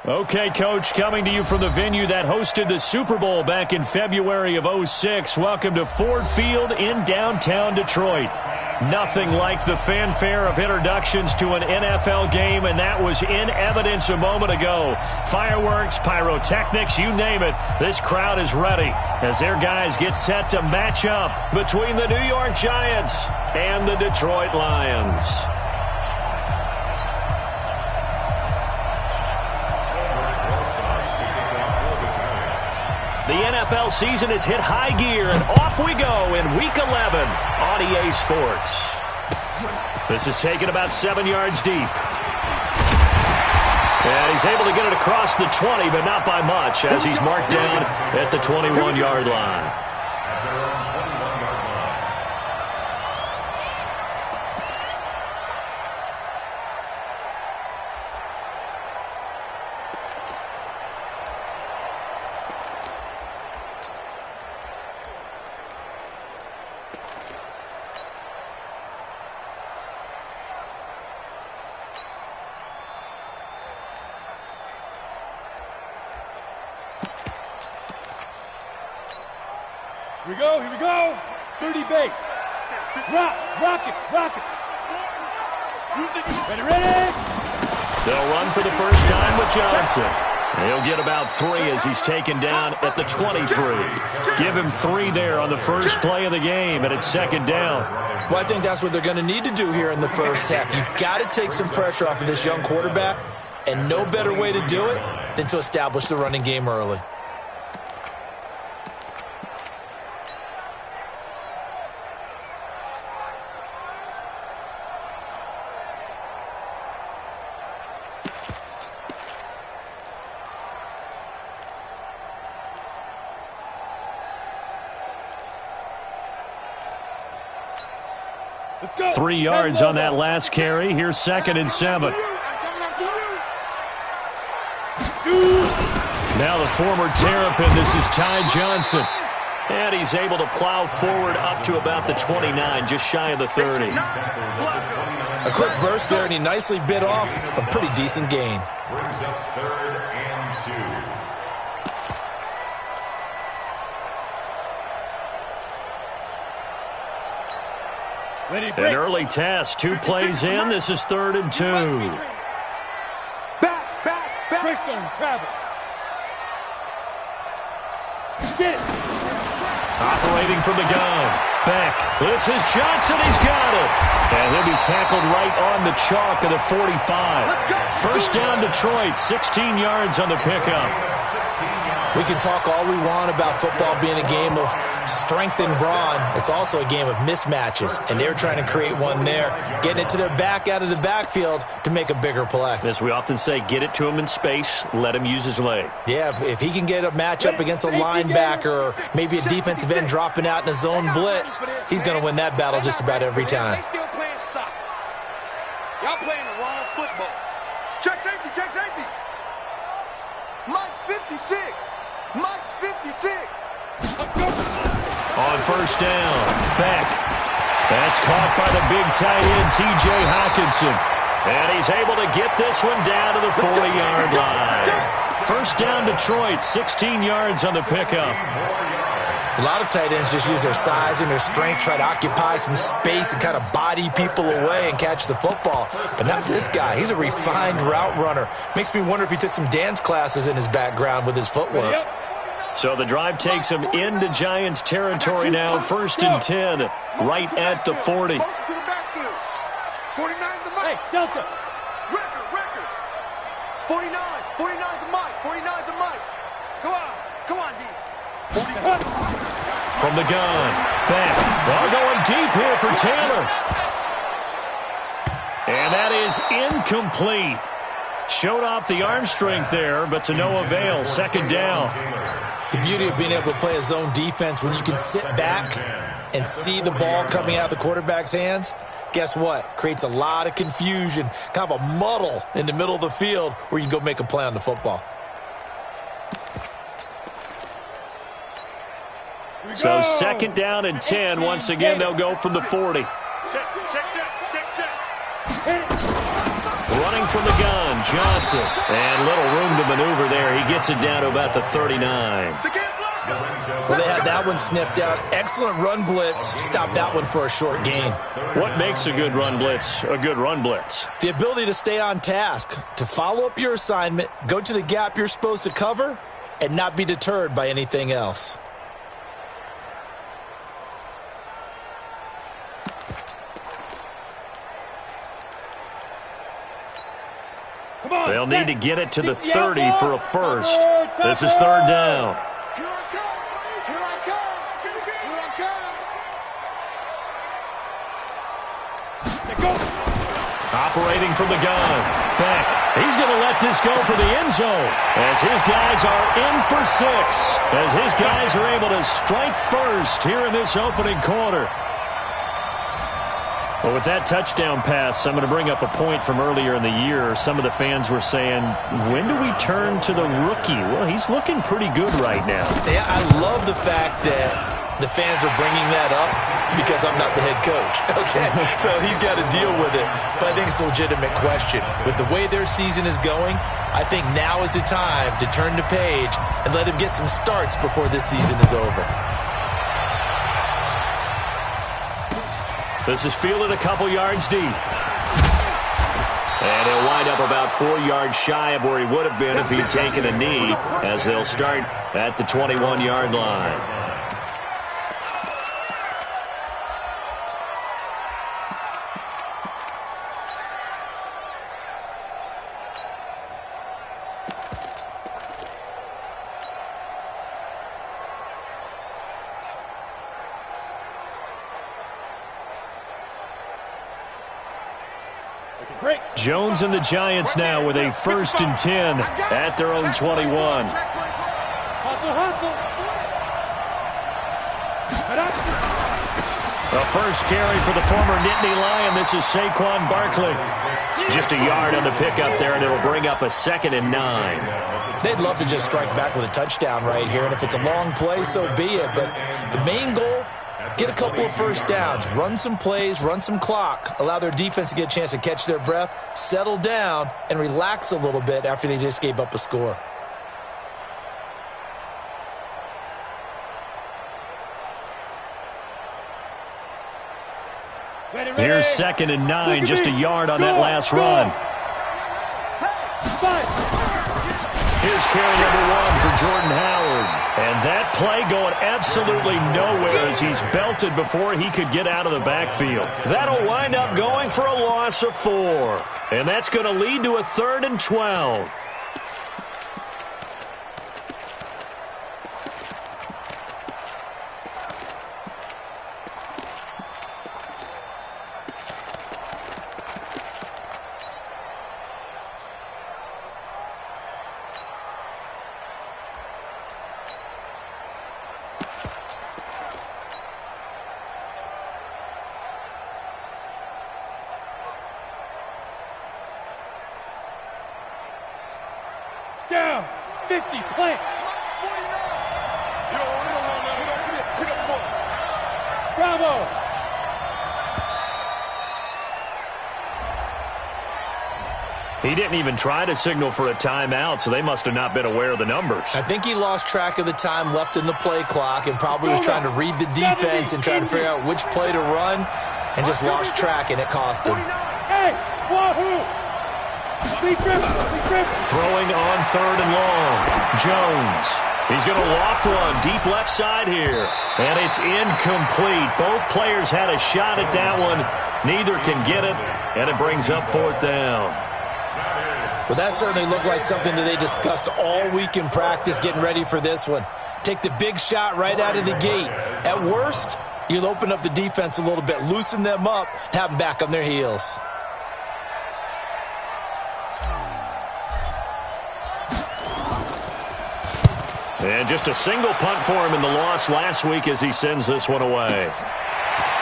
Okay, Coach, coming to you from the venue that hosted the Super Bowl back in February of '06. Welcome to Ford Field in downtown Detroit. Nothing like the fanfare of introductions to an NFL game, and that was in evidence a moment ago. Fireworks, pyrotechnics, you name it. This crowd is ready as their guys get set to match up between the New York Giants and the Detroit Lions. The NFL season has hit high gear, and off we go in Week 11 on EA Sports. This is taken about 7 yards deep. And he's able to get it across the 20, but not by much, as he's marked down at the 21-yard line. Here we go. 30 base. Rock it. Ready. They'll run for the first time with Johnson. He'll get about 3 as he's taken down at the 23. Give him 3 there on the first play of the game, and it's second down. Well, I think that's what they're going to need to do here in the first half. You've got to take some pressure off of this young quarterback, and no better way to do it than to establish the running game early. Let's go. 3 yards on that last carry. Here's 2nd and 7. Now the former Terrapin, this is Ty Johnson. And he's able to plow forward up to about the 29, just shy of the 30. A quick burst there, and he nicely bit off a pretty decent gain. Brings up 3rd and 2. An early test, 2 plays in. This is 3rd and 2. Back. Bristol, travel. Get it. Operating from the gun. Beck. This is Johnson. He's got it. And he'll be tackled right on the chalk of the 45. First down, Detroit. 16 yards on the pickup. We can talk all we want about football being a game of strength and brawn. It's also a game of mismatches, and they're trying to create one there, getting it to their back out of the backfield to make a bigger play. As we often say, get it to him in space, let him use his leg. Yeah, if he can get a matchup against a linebacker or maybe a defensive end dropping out in a zone blitz, he's going to win that battle just about every time. They still playing soccer. Y'all playing the wrong football. Check safety. Mike's 56. Mike's 56. On first down, Beck. That's caught by the big tight end, T.J. Hawkinson. And he's able to get this one down to the 40-yard line. First down, Detroit, 16 yards on the pickup. A lot of tight ends just use their size and their strength, try to occupy some space and kind of body people away and catch the football. But not this guy. He's a refined route runner. Makes me wonder if he took some dance classes in his background with his footwork. So the drive takes him into Giants territory now. 1st and 10, right at the 40. 49's the Mike. Hey, Delta. Record. 49. 49's the Mike. 49's the Mike. Come on, D. 49. From the gun, Beck. Well, going deep here for Taylor. And that is incomplete. Showed off the arm strength there, but to no avail. Second down. The beauty of being able to play a zone defense when you can sit back and see the ball coming out of the quarterback's hands, guess what? Creates a lot of confusion, kind of a muddle in the middle of the field where you can go make a play on the football. So 2nd down and 10. Once again, they'll go from the 40. Check. Running from the gun, Johnson. And little room to maneuver there. He gets it down to about the 39. Well, they had that one sniffed out. Excellent run blitz. Stopped that one for a short gain. What makes a good run blitz a good run blitz? The ability to stay on task, to follow up your assignment, go to the gap you're supposed to cover, and not be deterred by anything else. They'll need to get it to the 30 for a first. This is third down. Here I come! Here I come! Here I come! Operating from the gun. Beck. He's going to let this go for the end zone as his guys are in for 6. As his guys are able to strike first here in this opening quarter. Well, with that touchdown pass, I'm going to bring up a point from earlier in the year. Some of the fans were saying, when do we turn to the rookie? Well, he's looking pretty good right now. Yeah, I love the fact that the fans are bringing that up because I'm not the head coach. Okay, so he's got to deal with it. But I think it's a legitimate question. With the way their season is going, I think now is the time to turn the page and let him get some starts before this season is over. This is fielded a couple yards deep. And he'll wind up about 4 yards shy of where he would have been if he'd taken a knee, as they'll start at the 21-yard line. Jones and the Giants now with a 1st and 10 at their own 21. Hustle, hustle. The first carry for the former Nittany Lion. This is Saquon Barkley. Just a yard on the pickup there, and it'll bring up a 2nd and 9. They'd love to just strike back with a touchdown right here, and if it's a long play, so be it. But the main goal, get a couple of first downs, run some plays, run some clock, allow their defense to get a chance to catch their breath, settle down, and relax a little bit after they just gave up a score. Here's 2nd and 9, just a yard on that last run. Here's carry number 1 for Jordan Howard. And that play going absolutely nowhere as he's belted before he could get out of the backfield. That'll wind up going for a loss of 4. And that's going to lead to a 3rd and 12. Down. 50. Plant. Bravo. He didn't even try to signal for a timeout, so they must have not been aware of the numbers. I think he lost track of the time left in the play clock and probably was trying to read the defense and trying to figure out which play to run and just lost track, and it cost him. Hey, wahoo! Throwing on 3rd and long. Jones. He's going to loft one deep left side here. And it's incomplete. Both players had a shot at that one. Neither can get it, and it brings up 4th down. Well, that certainly looked like something that they discussed all week in practice getting ready for this one. Take the big shot right out of the gate. At worst, you'll open up the defense a little bit, loosen them up, and have them back on their heels. And just a single punt for him in the loss last week as he sends this one away.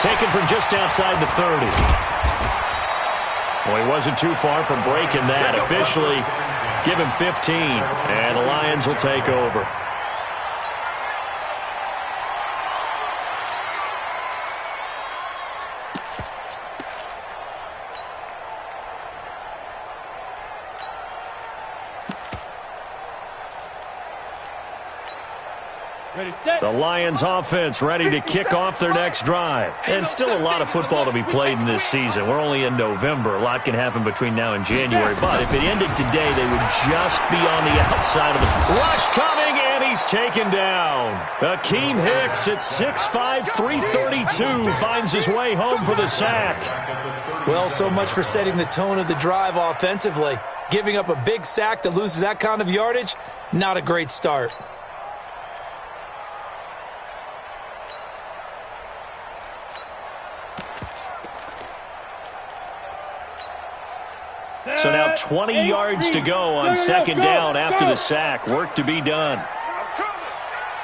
Taken from just outside the 30. Well, he wasn't too far from breaking that. Officially, give him 15, and the Lions will take over. Ready, set. The Lions offense ready to kick off their next drive. And still a lot of football to be played in this season. We're only in November. A lot can happen between now and January. But if it ended today, they would just be on the outside of the rush coming, and he's taken down. Akeem Hicks at 6'5", 332 finds his way home for the sack. Well, so much for setting the tone of the drive offensively. Giving up a big sack that loses that kind of yardage, not a great start. So now 20 yards to go on second down after the sack. Work to be done.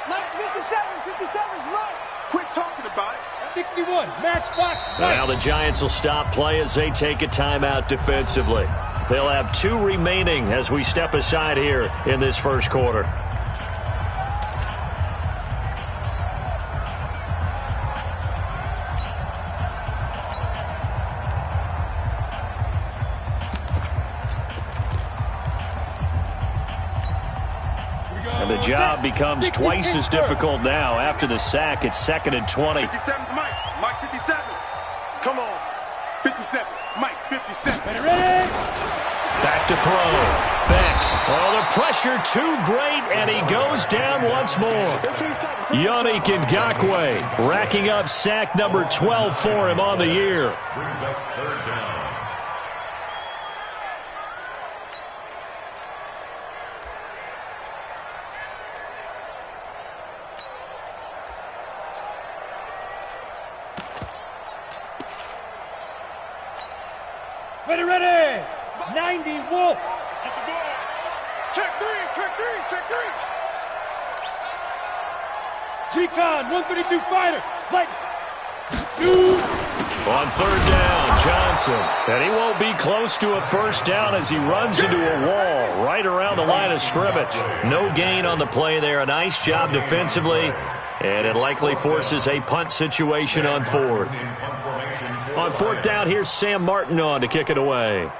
Nice 57's right. Quit talking about it. 61, matchbox. Now the Giants will stop play as they take a timeout defensively. They'll have 2 remaining as we step aside here in this first quarter. And the job becomes twice as difficult now after the sack. It's 2nd and 20. 57's Mike. Mike 57. Come on. 57. Mike 57. Ready? Back to throw. Beck. Oh, the pressure too great, and he goes down once more. Yannick Ngakoue racking up sack number 12 for him on the year. Brings up 3rd down. Ready. 90, Wolf. Get the ball. Check three. G-Con, 132 fighter. Light. 2. On 3rd down, Johnson. And he won't be close to a first down as he runs into a wall right around the line of scrimmage. No gain on the play there. A nice job defensively. And it likely forces a punt situation on 4th. On 4th down, here's Sam Martin on to kick it away.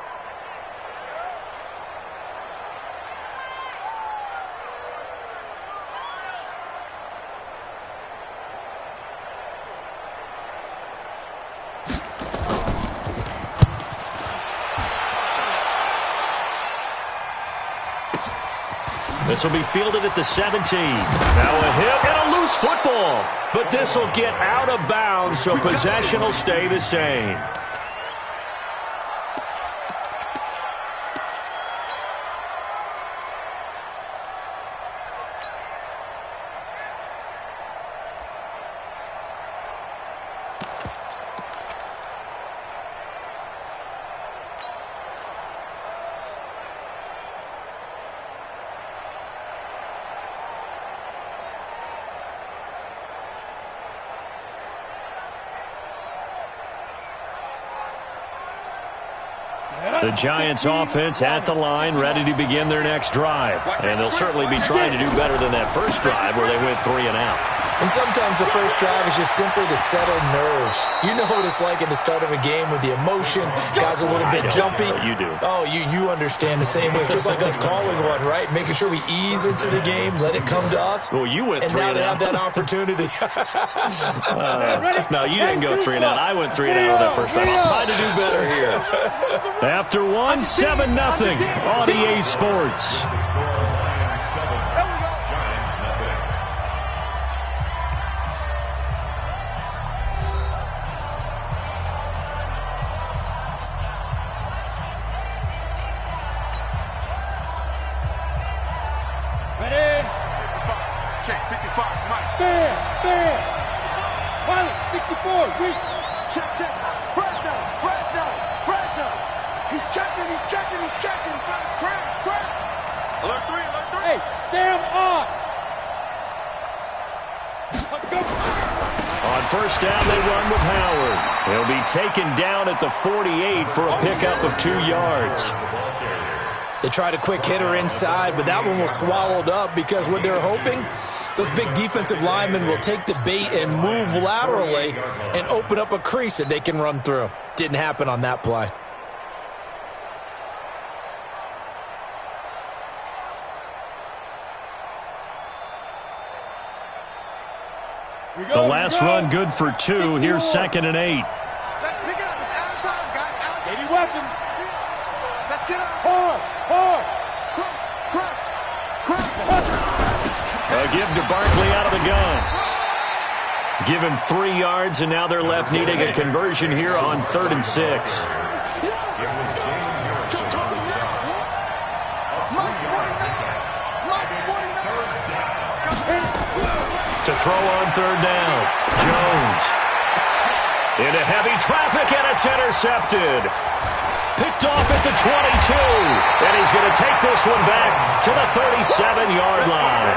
This will be fielded at the 17. Now a hit and a loose football. But this will get out of bounds, so possession will stay the same. The Giants offense at the line, ready to begin their next drive. And they'll certainly be trying to do better than that first drive where they went 3 and out. And sometimes the first drive is just simply to settle nerves. You know what it's like at the start of a game with the emotion. Guys a little bit jumpy. You do. Oh, you understand the same way. It's just like us calling one, right? Making sure we ease into the game, let it come to us. Well, you went 3 and out. And now they have that opportunity. No, you didn't go 3 and out. I went 3 and out on that first drive. I'll try to do better here. After 1, 7-0 on EA Sports. Check 55, Mike. Fair. Pilot, 64, weak. Check. Fresno. He's checking. Crash. Alert 3. Hey, Sam on. On first down, they run with Howard. He'll be taken down at the 48 for a pickup of 2 yards. They tried a quick hitter inside, but that one was swallowed up because what they're hoping, those big defensive linemen will take the bait and move laterally and open up a crease that they can run through. Didn't happen on that play. The last run good for 2. Here's 2nd and 8. Let's pick it up. It's out of time, guys. Out of time. 80 weapons. Let's get up. Hard. Crunch. A give to Barkley out of the gun. Give him 3 yards, and now they're left needing a conversion here on 3rd and 6. To throw on 3rd down. Jones. Into heavy traffic, and it's intercepted. Picked off at the 22. And he's going to take this one back to the 37-yard line.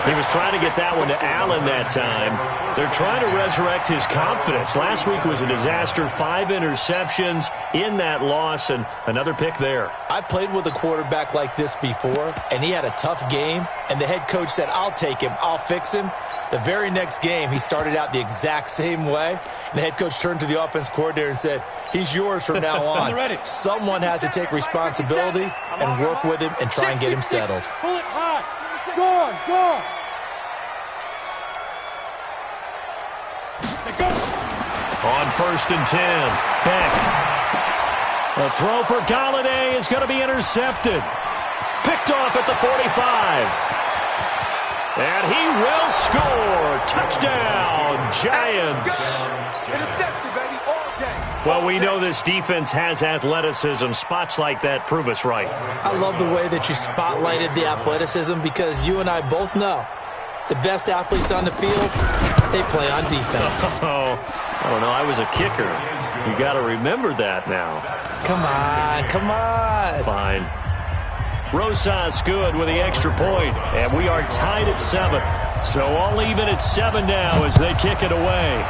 He was trying to get that one to Allen that time. They're trying to resurrect his confidence. Last week was a disaster. 5 interceptions in that loss, and another pick there. I played with a quarterback like this before, and he had a tough game, and the head coach said, I'll take him, I'll fix him. The very next game, he started out the exact same way, and the head coach turned to the offense coordinator and said, he's yours from now on. Someone has to take responsibility and work with him and try and get him settled. Pull it high. Go on. On 1st and 10, Beck. A throw for Galladay is going to be intercepted. Picked off at the 45. And he will score. Touchdown, Giants. Interception, baby, all day. Well, we know this defense has athleticism. Spots like that prove us right. I love the way that you spotlighted the athleticism because you and I both know the best athletes on the field, they play on defense. Oh, I don't know. I was a kicker. You got to remember that now. Come on. Fine. Rosas good with the extra point, and we are tied at 7. So all even at 7 now as they kick it away.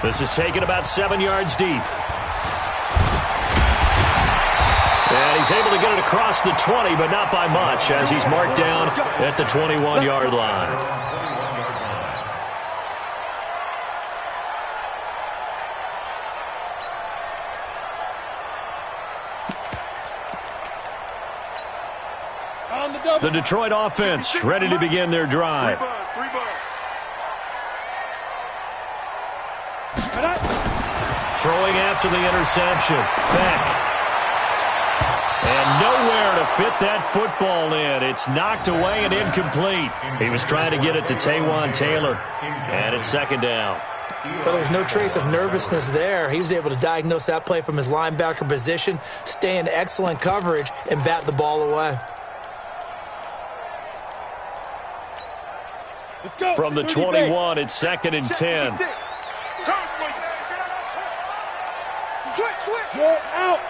This is taken about 7 yards deep. And he's able to get it across the 20, but not by much, as he's marked down at the 21-yard line. The Detroit offense ready to begin their drive. Throwing after the interception. Beck. And nowhere to fit that football in. It's knocked away and incomplete. He was trying to get it to Taywan Taylor. And it's 2nd down. But there's no trace of nervousness there. He was able to diagnose that play from his linebacker position, stay in excellent coverage, and bat the ball away. Let's go. From the 21, it's 2nd and 10. Switch. Go out.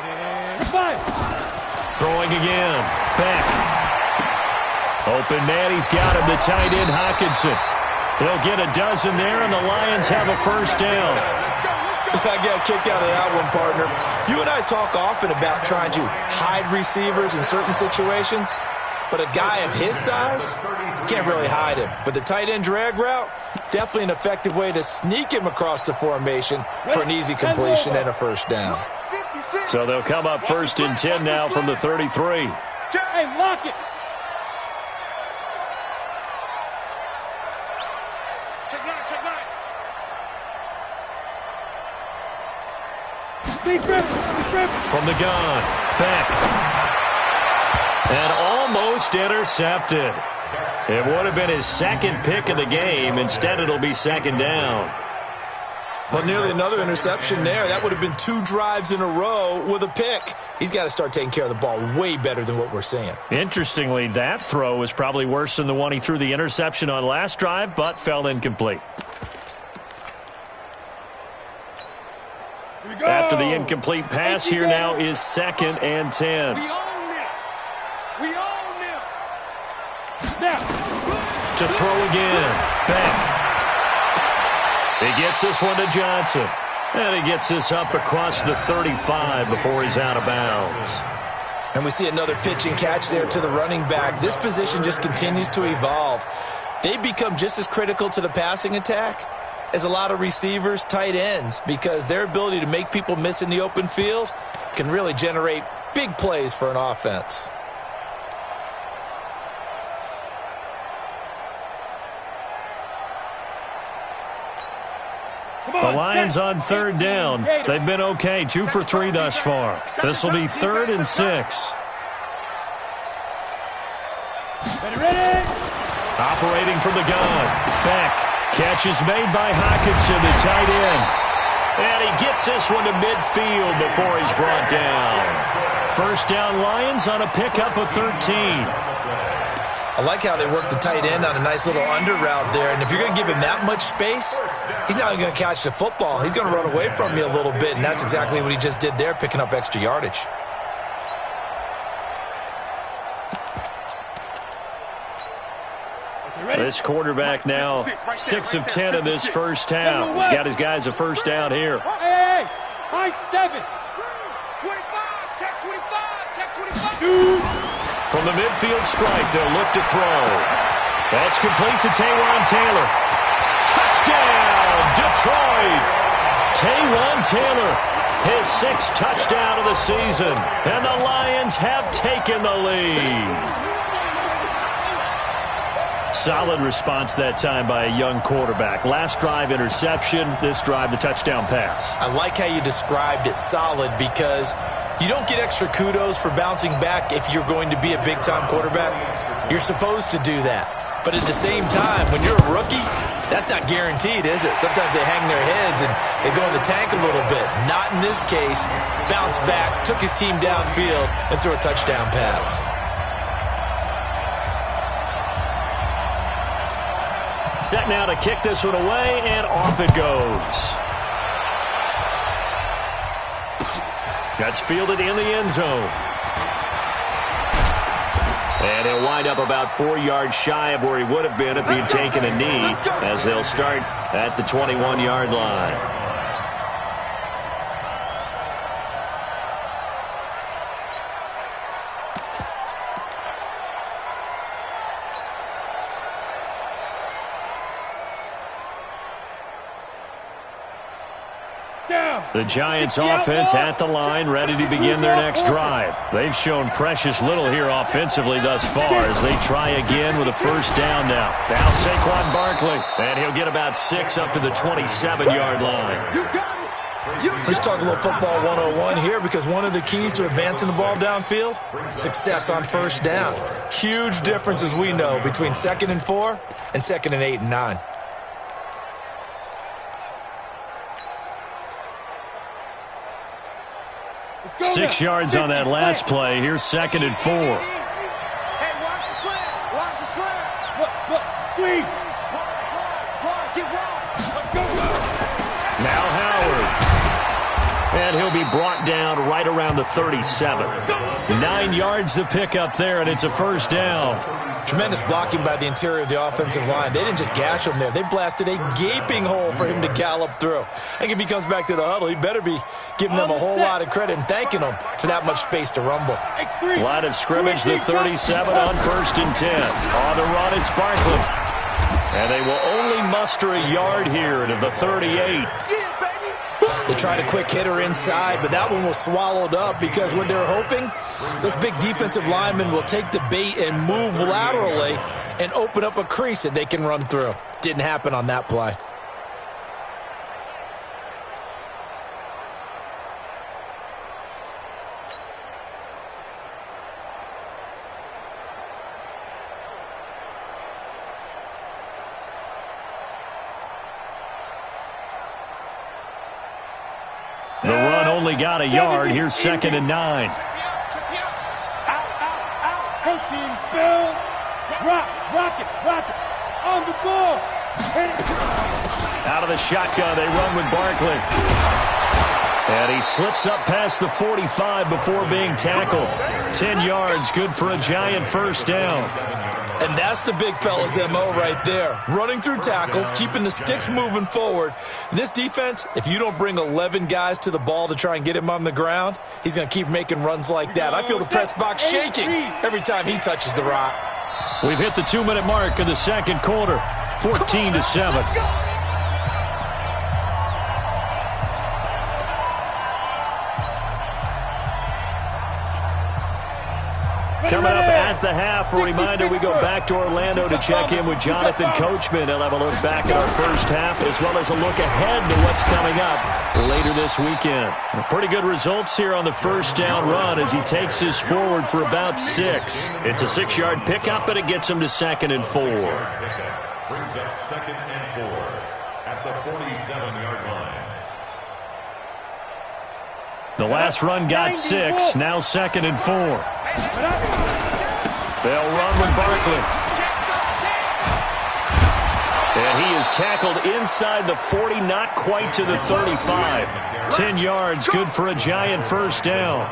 And 5. Throwing again. Beck. Open man, he's got him. The tight end, Hockenson. He'll get a dozen there, and the Lions have a 1st down. I got kicked out of that one, partner. You and I talk often about trying to hide receivers in certain situations, but a guy of his size can't really hide him. But the tight end drag route, definitely an effective way to sneak him across the formation for an easy completion and a 1st down. So they'll come up 1st and 10 now from the 33. Hey, lock it. Check nine. From the gun, Beck. And almost intercepted. It would have been his 2nd pick of the game. Instead, it'll be 2nd down. Well, nearly another interception there. That would have been 2 drives in a row with a pick. He's got to start taking care of the ball way better than what we're seeing. Interestingly, that throw was probably worse than the one he threw the interception on last drive, but fell incomplete. After the incomplete pass, here now is 2nd and 10. We own them. Now. To throw again. Beck. He gets this one to Johnson. And he gets this up across the 35 before he's out of bounds. And we see another pitch and catch there to the running back. This position just continues to evolve. They become just as critical to the passing attack as a lot of receivers, tight ends, because their ability to make people miss in the open field can really generate big plays for an offense. The Lions on third down. They've been okay, 2 for 3 thus far. This will be 3rd and 6. Ready? Operating from the gun. Beck. Catch is made by Hockenson, the tight end. And he gets this one to midfield before he's brought down. First down Lions on a pickup of 13. I like how they work the tight end on a nice little under route there. And if you're going to give him that much space, he's not going to catch the football. He's going to run away from you a little bit, and that's exactly what he just did there, picking up extra yardage. This quarterback now 6 of 10 in this first half. He's got his guys a first down here. Hey, high 7. 25, check 25, check 25. Shoot. From the midfield strike, they'll look to throw. That's complete to Taywan Taylor. Touchdown, Detroit! Taywan Taylor, his 6th touchdown of the season. And the Lions have taken the lead. Solid response that time by a young quarterback. Last drive, interception. This drive, the touchdown pass. I like how you described it, solid, because you don't get extra kudos for bouncing back if you're going to be a big-time quarterback. You're supposed to do that. But at the same time, when you're a rookie, that's not guaranteed, is it? Sometimes they hang their heads and they go in the tank a little bit. Not in this case. Bounced back, took his team downfield, and threw a touchdown pass. Set now to kick this one away, and off it goes. That's fielded in the end zone. And he'll wind up about 4 yards shy of where he would have been if he'd taken a knee, as they'll start at the 21-yard line. The Giants offense at the line, ready to begin their next drive. They've shown precious little here offensively thus far as they try again with a first down now. Now Saquon Barkley, and he'll get about 6 up to the 27-yard line. Let's talk a little football 101 here, because one of the keys to advancing the ball downfield, success on first down. Huge difference, as we know, between 2nd and 4 and 2nd and 8 and 9. 6 yards on that last play. Here's 2nd and 4. Hey, watch the slant. Watch the slant. Look, squeeze. Get wrong. Go. Now Howard. And he'll be brought down right around the 37. 9 yards to pick up there, and it's a first down. Tremendous blocking by the interior of the offensive line. They didn't just gash him there. They blasted a gaping hole for him to gallop through. I think if he comes back to the huddle, he better be giving them a whole lot of credit and thanking them for that much space to rumble. Line of scrimmage, the 37 on 1st and 10. On the run, it's Barkley. And they will only muster a yard here to the 38. They tried a quick hitter inside, but that one was swallowed up because what they're hoping, those big defensive linemen will take the bait and move laterally and open up a crease that they can run through. Didn't happen on that play. The run only got a yard. Here's 2nd and 9. Out. Coaching spell. Rock it. On the ball. Out of the shotgun, they run with Barkley. And he slips up past the 45 before being tackled. 10 yards, good for a Giant first down. And that's the big fella's MO right there. Running through tackles, keeping the sticks moving forward. In this defense, if you don't bring 11 guys to the ball to try and get him on the ground, he's going to keep making runs like that. I feel the press box shaking every time he touches the rock. We've hit the 2-minute mark in the second quarter. 14-7. Coming up at the half, a reminder we go back to Orlando to check in with Jonathan Coachman. He'll have a look back at our first half as well as a look ahead to what's coming up later this weekend. Pretty good results here on the first down run as he takes this forward for about 6. It's a 6-yard pickup, and it gets him to 2nd and 4. Brings up 2nd and 4 at the 47-yard line. The last run got 6, now 2nd and 4. They'll run with Barkley. And he is tackled inside the 40, not quite to the 35. 10 yards, good for a Giant first down.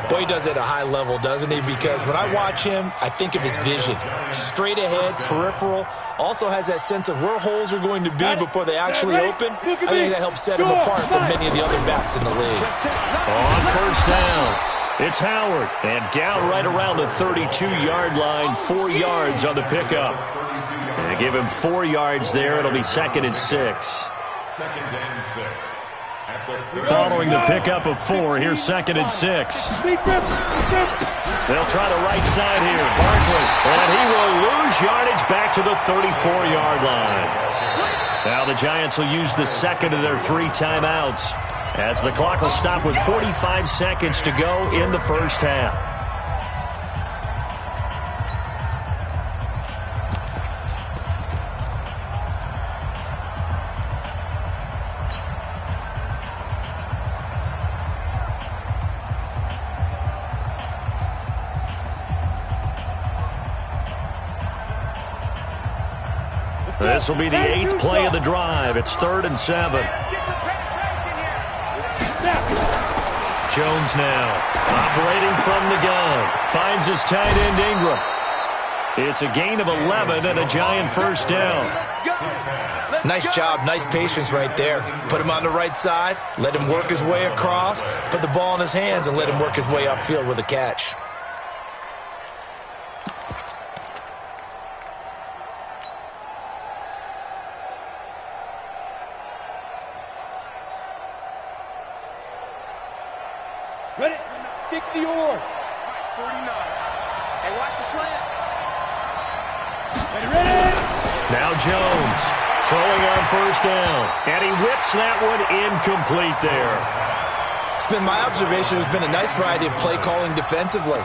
Boy, he does it at a high level, doesn't he? Because when I watch him, I think of his vision. Straight ahead, peripheral. Also has that sense of where holes are going to be before they actually open. I think that helps set him apart from many of the other backs in the league. On first down, it's Howard. And down right around the 32-yard line, 4 yards on the pickup. And to give him 4 yards there, it'll be 2nd and 6. 2nd and 6. Following the pickup of 4, here's 2nd and 6. They'll try the right side here. Barkley. And he will lose yardage back to the 34-yard line. Now the Giants will use the second of their 3 timeouts as the clock will stop with 45 seconds to go in the first half. This will be the 8th play of the drive. It's 3rd and 7. Jones now operating from the gun. Finds his tight end Ingram. It's a gain of 11 and a Giant first down. Nice job, nice patience right there. Put him on the right side, let him work his way across, put the ball in his hands, and let him work his way upfield with a catch. Ready? 60 or 49. Hey, watch the slant. Ready? Now Jones throwing on first down. And he whips that one incomplete there. It's been my observation there's been a nice variety of play calling defensively.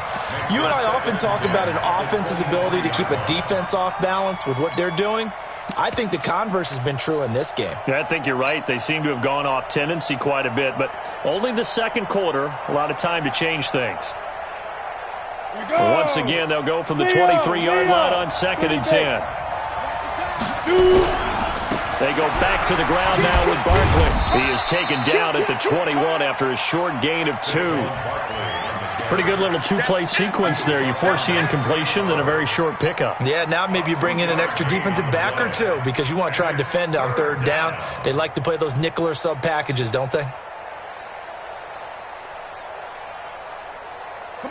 You and I often talk about an offense's ability to keep a defense off balance with what they're doing. I think the converse has been true in this game. Yeah, I think you're right. They seem to have gone off tendency quite a bit, but only the second quarter, a lot of time to change things. Once again, they'll go from the 23-yard line on 2nd and 10. They go back to the ground now with Barkley. He is taken down at the 21 after a short gain of 2. Pretty good little 2-play sequence there. You force the incompletion, then a very short pickup. Yeah, now maybe you bring in an extra defensive back or 2 because you want to try and defend on 3rd down. They like to play those nickel or sub packages, don't they?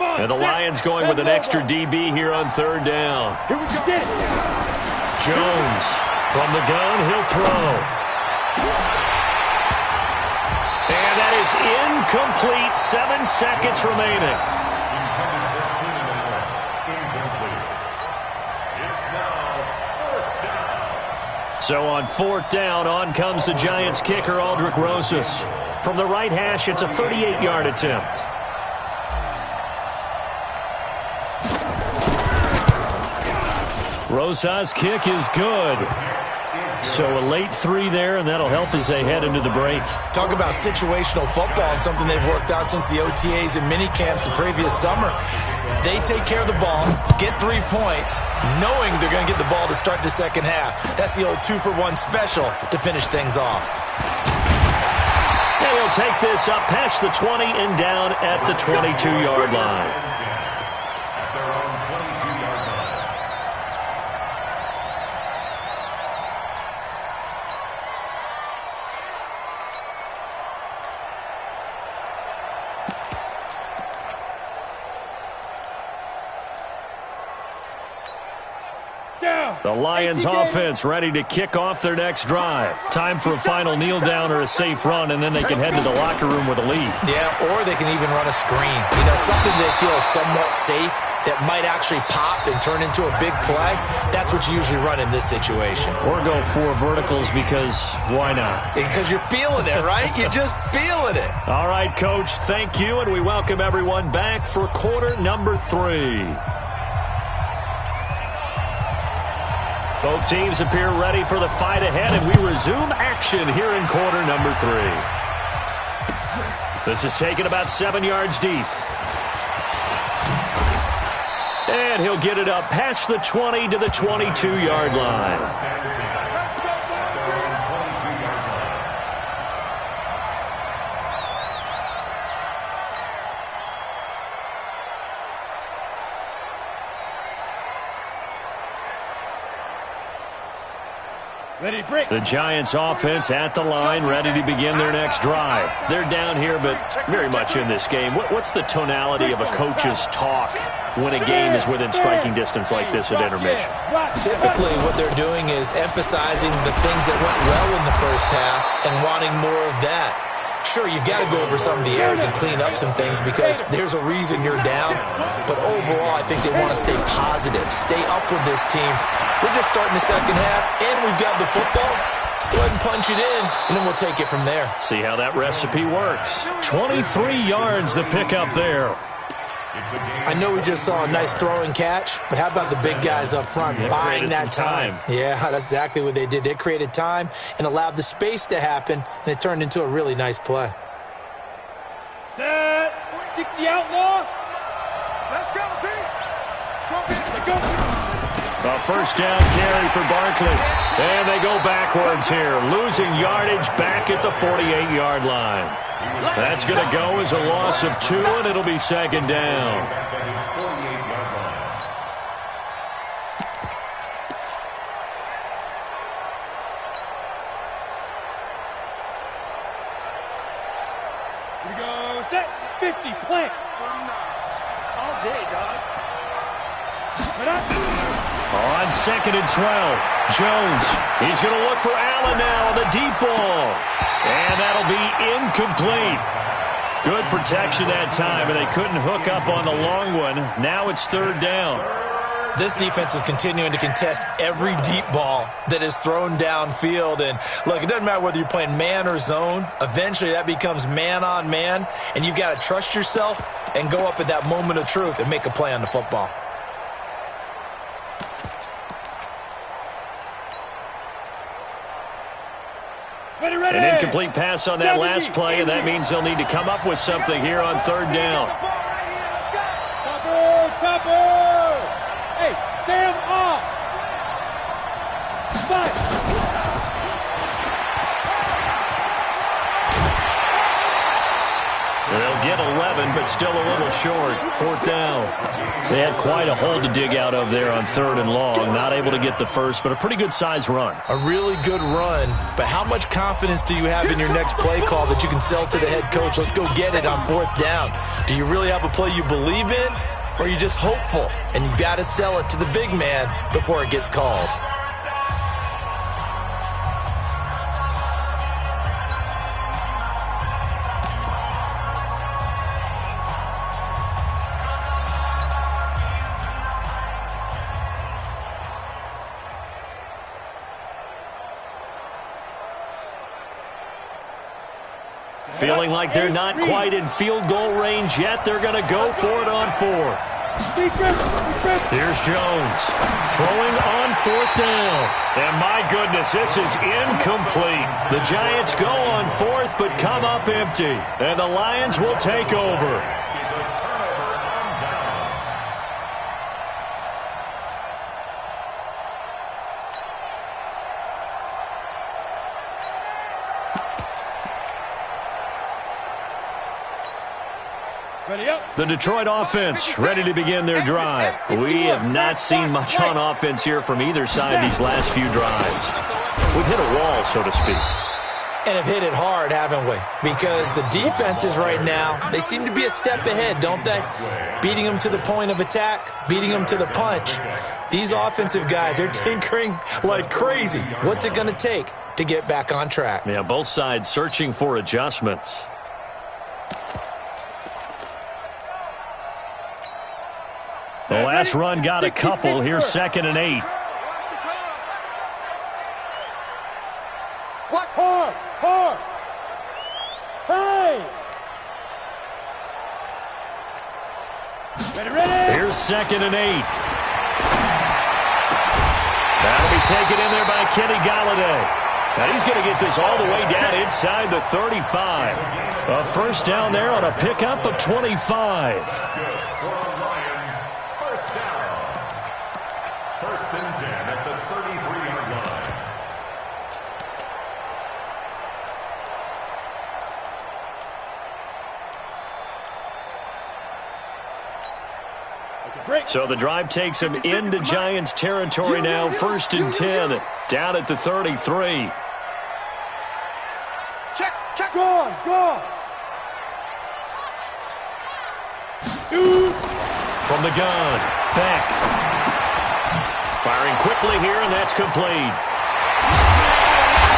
And the Lions going with an extra DB here on 3rd down. Here we go. Jones from the gun, he'll throw. And that is incomplete. 7 seconds remaining. So on 4th down, on comes the Giants kicker, Aldrick Rosas. From the right hash, it's a 38-yard attempt. Rosas' kick is good. So a late 3 there, and that'll help as they head into the break. Talk about situational football and something they've worked on since the OTAs and mini camps the previous summer. They take care of the ball, get 3 points, knowing they're going to get the ball to start the second half. That's the old 2-for-1 special to finish things off. And he'll take this up past the 20 and down at the 22-yard line. The Lions offense ready to kick off their next drive. Time for a final kneel down or a safe run, and then they can head to the locker room with a lead. Yeah, or they can even run a screen. You know, something they feel is somewhat safe that might actually pop and turn into a big play. That's what you usually run in this situation. Or go 4 verticals because why not? Because you're feeling it, right? You're just feeling it. All right, Coach, thank you, and we welcome everyone back for quarter number 3. Both teams appear ready for the fight ahead, and we resume action here in quarter number 3. This is taken about 7 yards deep. And he'll get it up past the 20 to the 22-yard line. The Giants offense at the line, ready to begin their next drive. They're down here, but very much in this game. What's the tonality of a coach's talk when a game is within striking distance like this at intermission? Typically, what they're doing is emphasizing the things that went well in the first half and wanting more of that. Sure, you've got to go over some of the errors and clean up some things because there's a reason you're down. But overall, I think they want to stay positive, stay up with this team. We're just starting the second half, and we've got the football. Let's go ahead and punch it in, and then we'll take it from there. See how that recipe works. 23 yards the pickup there. I know we just saw a nice throwing catch, but how about the big guys up front buying that time? Yeah, that's exactly what they did. They created time and allowed the space to happen, and it turned into a really nice play. Set. 60 outlaw. Let's go, D. Go. A first down carry for Barkley. And they go backwards here, losing yardage back at the 48-yard line. That's going to go as a loss of 2, and it'll be second down. Here we go. Set. 50. Plant. All day, dog. On 2nd and 12, Jones. He's going to look for Allen now on the deep ball. And that'll be incomplete. Good protection that time, and they couldn't hook up on the long one. Now it's 3rd down. This defense is continuing to contest every deep ball that is thrown downfield. And, look, it doesn't matter whether you're playing man or zone. Eventually that becomes man on man, and you've got to trust yourself and go up at that moment of truth and make a play on the football. An incomplete pass on that last play, and that means they'll need to come up with something here on 3rd down. Topper! Hey, Sam off! 5. They'll get 11, but still a little short. 4th down. They had quite a hole to dig out of there on 3rd and long. Not able to get the first, but a pretty good size run. A really good run, but how much confidence do you have in your next play call that you can sell to the head coach? Let's go get it on 4th down. Do you really have a play you believe in, or are you just hopeful? And you got to sell it to the big man before it gets called. Feeling like they're not quite in field goal range yet. They're going to go for it on 4th. Here's Jones throwing on 4th down. And my goodness, this is incomplete. The Giants go on 4th but come up empty. And the Lions will take over. The Detroit offense ready to begin their drive. We have not seen much on offense here from either side these last few drives. We've hit a wall, so to speak. And have hit it hard, haven't we? Because the defenses right now, they seem to be a step ahead, don't they? Beating them to the point of attack, beating them to the punch. These offensive guys, they're tinkering like crazy. What's it going to take to get back on track? Yeah, both sides searching for adjustments. The last run got a couple. Here's 2nd and 8. What? Hard! Hard! Hey! Ready! Here's 2nd and 8. That'll be taken in there by Kenny Galladay. Now he's going to get this all the way down inside the 35. A first down there on a pickup of 25. First down. 1st and 10 at the 33-yard line. So the drive takes him into Giants territory now. 1st and 10 down at the 33. Check! Go on! From the gun, back. Firing quickly here, and that's complete.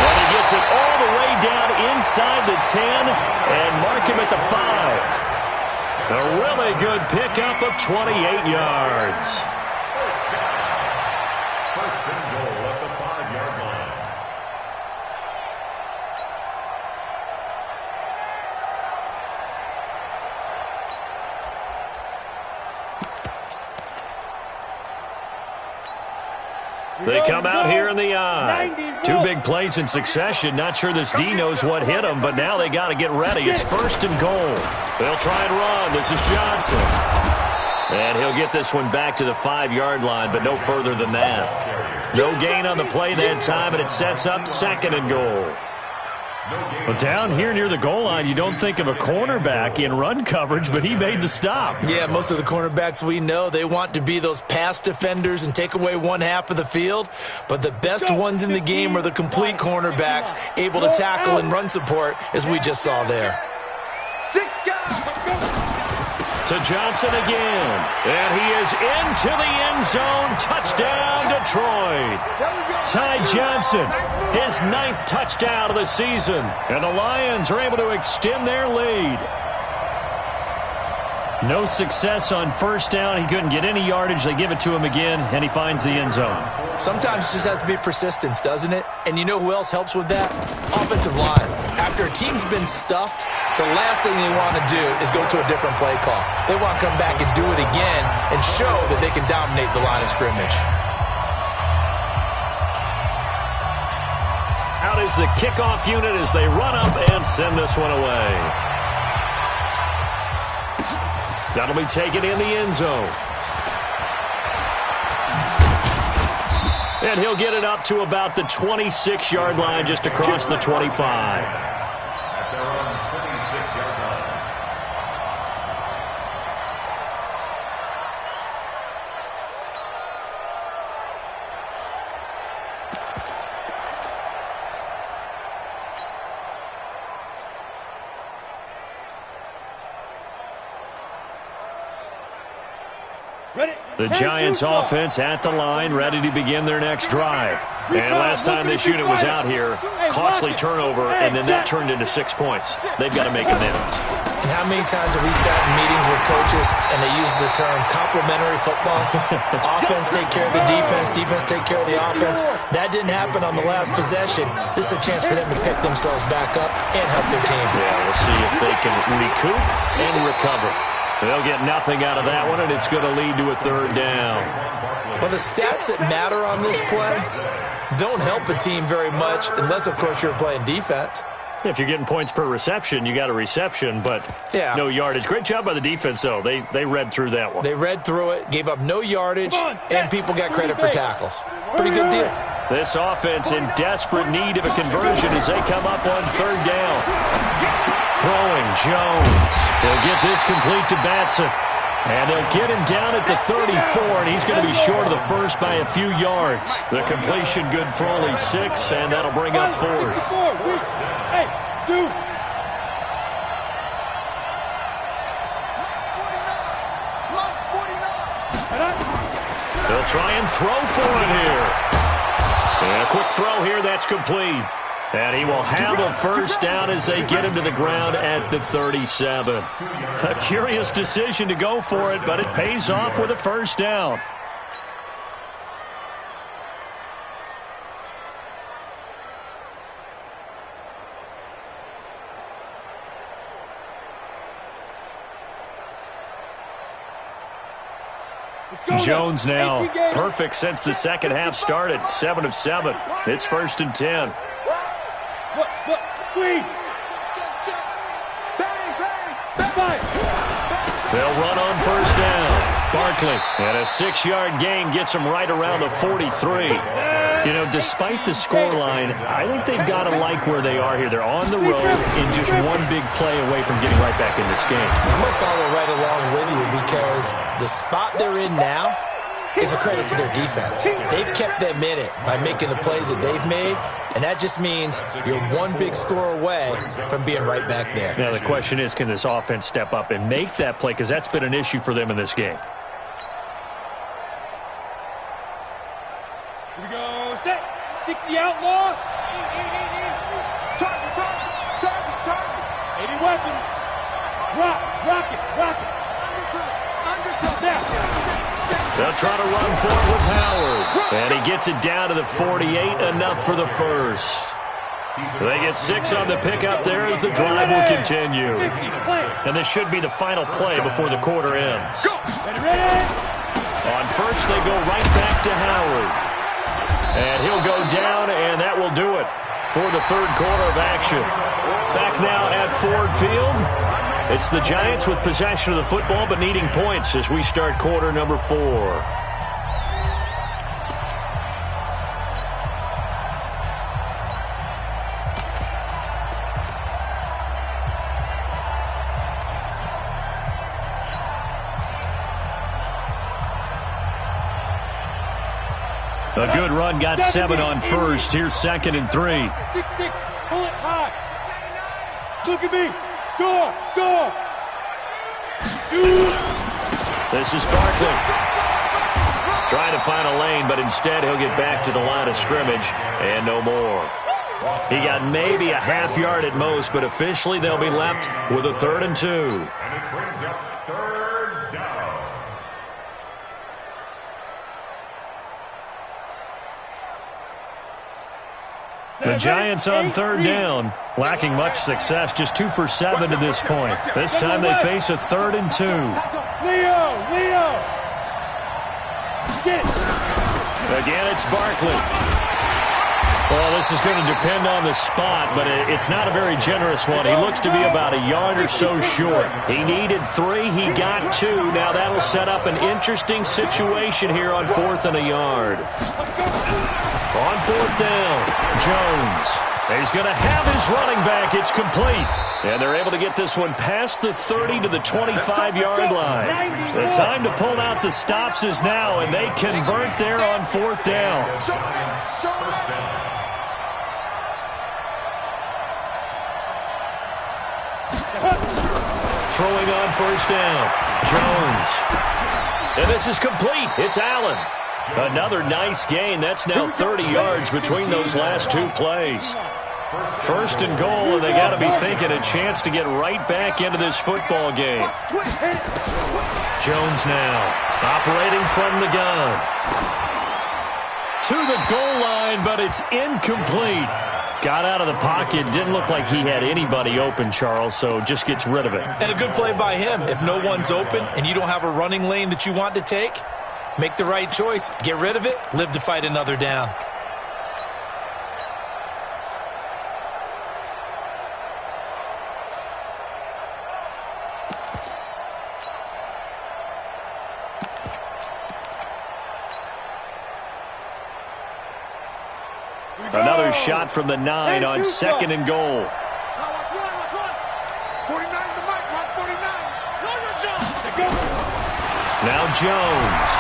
And he gets it all the way down inside the 10 and mark him at the 5. A really good pickup of 28 yards. First down. 1st and goal at the 5-yard line. They come out here in the eye. 2 big plays in succession. Not sure this D knows what hit him, but now they got to get ready. It's 1st and goal. They'll try and run. This is Johnson. And he'll get this one back to the 5-yard line, but no further than that. No gain on the play that time, and it sets up 2nd and goal. But down here near the goal line, you don't think of a cornerback in run coverage, but he made the stop. Yeah, most of the cornerbacks we know, they want to be those pass defenders and take away one half of the field. But the best ones in the game are the complete cornerbacks, able to tackle and run support, as we just saw there. 6 guys! To Johnson again. And he is into the end zone. Touchdown, Detroit. Ty Johnson, his 9th touchdown of the season. And the Lions are able to extend their lead. No success on 1st down. He couldn't get any yardage. They give it to him again, and he finds the end zone. Sometimes it just has to be persistence, doesn't it? And you know who else helps with that? Offensive line. After a team's been stuffed, the last thing they want to do is go to a different play call. They want to come back and do it again and show that they can dominate the line of scrimmage. Out is the kickoff unit as they run up and send this one away. That'll be taken in the end zone. And he'll get it up to about the 26-yard line, just across the 25. At their own 26-yard line. The Giants offense at the line, ready to begin their next drive. And last time this unit was out here, costly turnover, and then that turned into 6 points. They've got to make amends. And how many times have we sat in meetings with coaches and they use the term complementary football? Offense take care of the defense, defense take care of the offense. That didn't happen on the last possession. This is a chance for them to pick themselves back up and help their team. Yeah, we'll see if they can recoup and recover. They'll get nothing out of that one, and it's going to lead to a 3rd down. Well, the stats that matter on this play don't help a team very much unless, of course, you're playing defense. If you're getting points per reception, you got a reception, but no yardage. Great job by the defense, though. They read through that one. They read through it, gave up no yardage, and people got credit for tackles. Pretty good deal. This offense in desperate need of a conversion as they come up on 3rd down. Throwing Jones. They'll get this complete to Batson. And they'll get him down at the 34, and he's going to be short of the first by a few yards. The completion good for only 6, and that'll bring up 4th. Hey, Zoo. They'll try and throw for it here. And a quick throw here, that's complete. And he will have a first down as they get him to the ground at the 37. A curious decision to go for it, but it pays off with a first down. Jones now perfect since the second half started. 7 of 7. It's 1st and 10. Look, squeeze. They'll run on first down. Barkley, and a 6-yard gain gets him right around the 43. You know, despite the scoreline, I think they've got to like where they are here. They're on the road and just one big play away from getting right back in this game. I'm going to follow right along with you because the spot they're in now is a credit to their defense. They've kept them in it by making the plays that they've made, and that just means you're one big score away from being right back there. Now, the question is, can this offense step up and make that play? Because that's been an issue for them in this game. Here we go. Set. 60 outlaw. Target. 80 weapon. Rocket. They'll try to run for it with Howard. And he gets it down to the 48, enough for the first. They get 6 on the pickup there as the drive will continue. And this should be the final play before the quarter ends. On first, they go right back to Howard. And he'll go down, and that will do it for the third quarter of action. Back now at Ford Field. It's the Giants with possession of the football but needing points as we start quarter number 4. A good run got 7 on first. Here's 2nd and 3. 6-6. Pull it high. Look at me. Go. Shoot. This is Barkley. Trying to find a lane, but instead he'll get back to the line of scrimmage and no more. He got maybe a half yard at most, but officially they'll be left with a 3rd and 2. And it brings up 3rd down. The Giants on 3rd down, lacking much success, just 2 for 7 to this point. This time they face a 3rd and 2. Leo. Get it. Again, it's Barkley. Well, this is going to depend on the spot, but it's not a very generous one. He looks to be about a yard or so short. He needed 3. He got 2. Now that'll set up an interesting situation here on 4th and a yard. On 4th down, Jones. He's going to have his running back. It's complete. And they're able to get this one past the 30 to the 25-yard line. The time to pull out the stops is now, and they convert there on 4th down. First down. Throwing on 1st down, Jones. And this is complete. It's Allen. Another nice gain. That's now 30 yards between those last 2 plays. 1st and goal, and they got to be thinking a chance to get right back into this football game. Jones now operating from the gun. To the goal line, but it's incomplete. Got out of the pocket. Didn't look like he had anybody open, Charles, so just gets rid of it. And a good play by him. If no one's open and you don't have a running lane that you want to take, make the right choice. Get rid of it. Live to fight another down. Another shot from the 9 on 2nd and goal. Now Jones.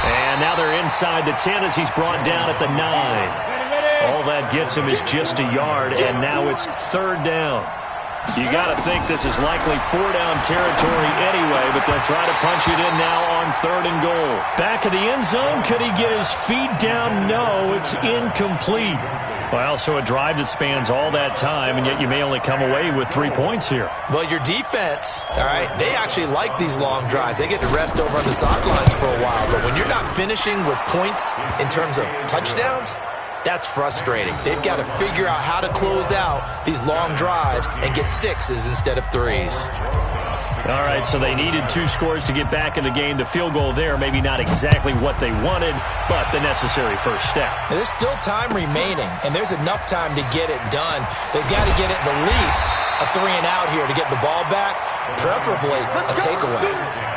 And now they're inside the 10 as he's brought down at the 9. All that gets him is just a yard, and now it's third down. You got to think this is likely four-down territory anyway, but they'll try to punch it in now on third and goal. Back of the end zone, could he get his feet down? No, it's incomplete. Well, so a drive that spans all that time, and yet you may only come away with 3 points here. Well, your defense, all right, they actually like these long drives. They get to rest over on the sidelines for a while, but when you're not finishing with points in terms of touchdowns, that's frustrating. They've got to figure out how to close out these long drives and get sixes instead of threes. All right, so they needed 2 scores to get back in the game. The field goal there, maybe not exactly what they wanted, but the necessary first step. There's still time remaining, and there's enough time to get it done. They've got to get at the least a 3 and out here to get the ball back, preferably a takeaway.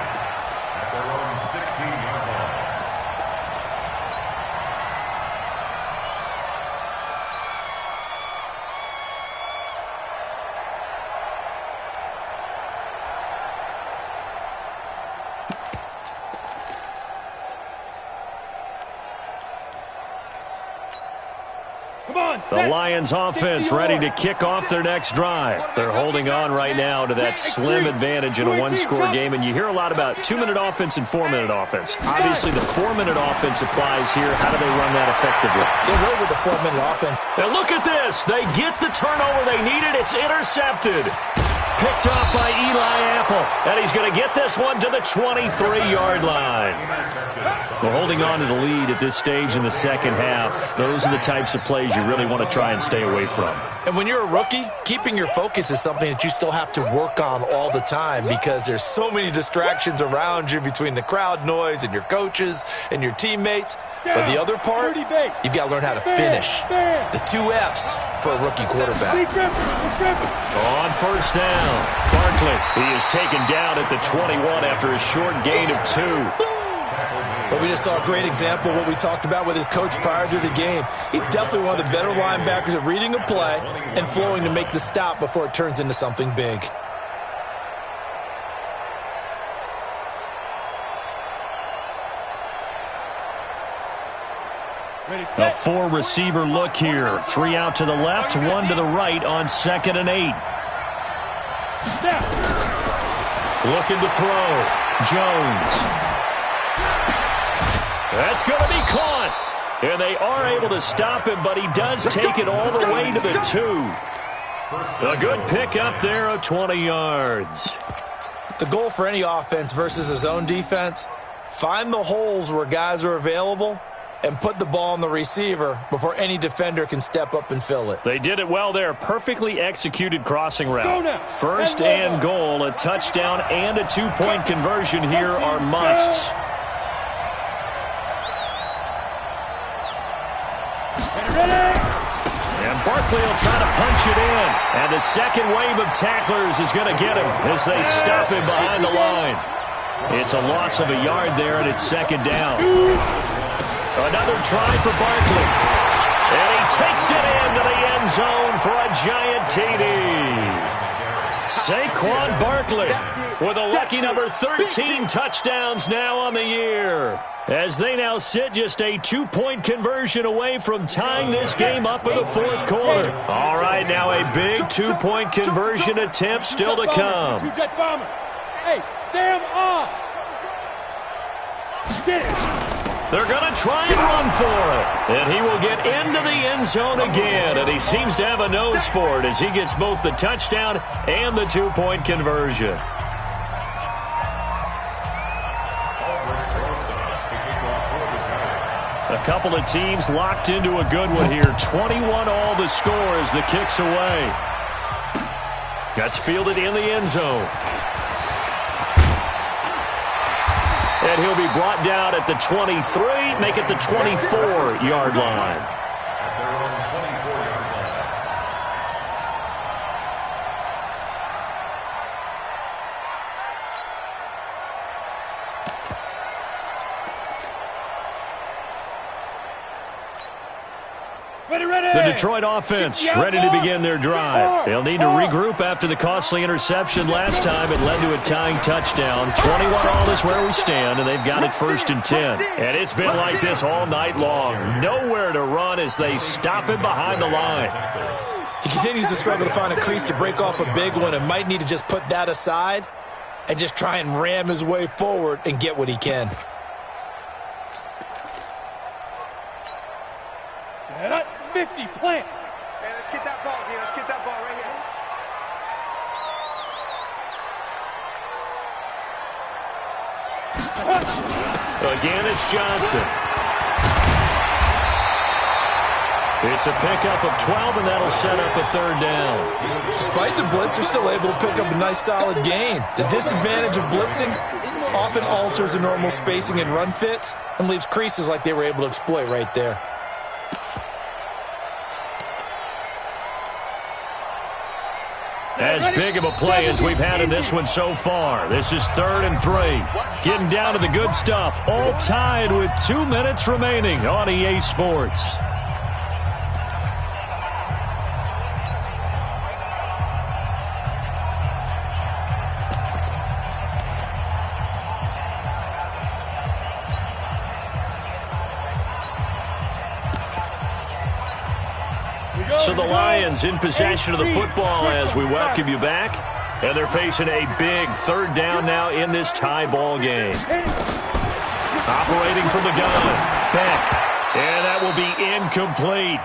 The Lions offense ready to kick off their next drive. They're holding on right now to that slim advantage in a one-score game, and you hear a lot about 2-minute offense and 4-minute offense. Obviously, the 4-minute offense applies here. How do they run that effectively? They roll with the 4-minute offense. Now look at this. They get the turnover they needed. It's intercepted. Picked off by Eli Apple. And he's going to get this one to the 23-yard line. We're holding on to the lead at this stage in the second half. Those are the types of plays you really want to try and stay away from. And when you're a rookie, keeping your focus is something that you still have to work on all the time because there's so many distractions around you between the crowd noise and your coaches and your teammates. But the other part, you've got to learn how to finish. It's the 2 F's for a rookie quarterback. On first down, Barkley. He is taken down at the 21 after a short gain of 2. But we just saw a great example of what we talked about with his coach prior to the game. He's definitely one of the better linebackers at reading a play and flowing to make the stop before it turns into something big. A 4-receiver look here. 3 out to the left, 1 to the right on 2nd and 8. Looking to throw. Jones. That's going to be caught. And they are able to stop him, but he does take it all the way to the 2. A good pick up there of 20 yards. The goal for any offense versus his own defense, find the holes where guys are available and put the ball on the receiver before any defender can step up and fill it. They did it well there. Perfectly executed crossing route. First and goal, a touchdown and a 2-point conversion here are musts. And Barkley will try to punch it in. And the second wave of tacklers is going to get him as they stop him behind the line. It's a loss of a yard there, and it's 2nd down. Another try for Barkley. And he takes it into the end zone for a giant TD. Saquon Barkley with a lucky number 13 touchdowns now on the year. As they now sit just a 2-point conversion away from tying this game up in the 4th quarter. All right, now a big 2-point conversion attempt still to come. Hey, Sam off. Get it. They're going to try and run for it. And he will get into the end zone again. And he seems to have a nose for it as he gets both the touchdown and the 2-point conversion. A couple of teams locked into a good one here. 21 all the score as the kick's away. That's fielded in the end zone. And he'll be brought down at the 23, make it the 24-yard line. At their own 24-yard line. The Detroit offense ready to begin their drive. They'll need to regroup after the costly interception last time. It led to a tying touchdown. 21-all is where we stand, and they've got it 1st and 10. And it's been like this all night long. Nowhere to run as they stop him behind the line. He continues to struggle to find a crease to break off a big one and might need to just put that aside and just try and ram his way forward and get what he can. Set up, 50, plant. Hey, let's get that ball here. Let's get that ball right here. Again, it's Johnson. It's a pickup of 12, and that'll set up a 3rd down. Despite the blitz, they're still able to pick up a nice, solid gain. The disadvantage of blitzing often alters the normal spacing and run fits and leaves creases like they were able to exploit right there. As big of a play as we've had in this one so far. This is 3rd and 3. Getting down to the good stuff. All tied with 2 minutes remaining on EA Sports. So the Lions in possession of the football as we welcome you back. And they're facing a big 3rd down now in this tie ball game. Operating from the gun, Beck. And that will be incomplete.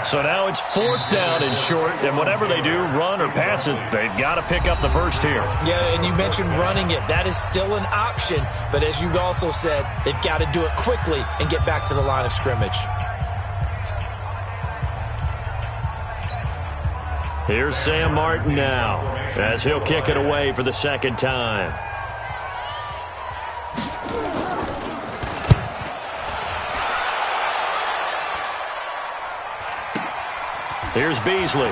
So now it's 4th down and short. And whatever they do, run or pass it, they've got to pick up the first here. Yeah, and you mentioned running it. That is still an option. But as you also said, they've got to do it quickly and get back to the line of scrimmage. Here's Sam Martin now as he'll kick it away for the 2nd time. Here's Beasley.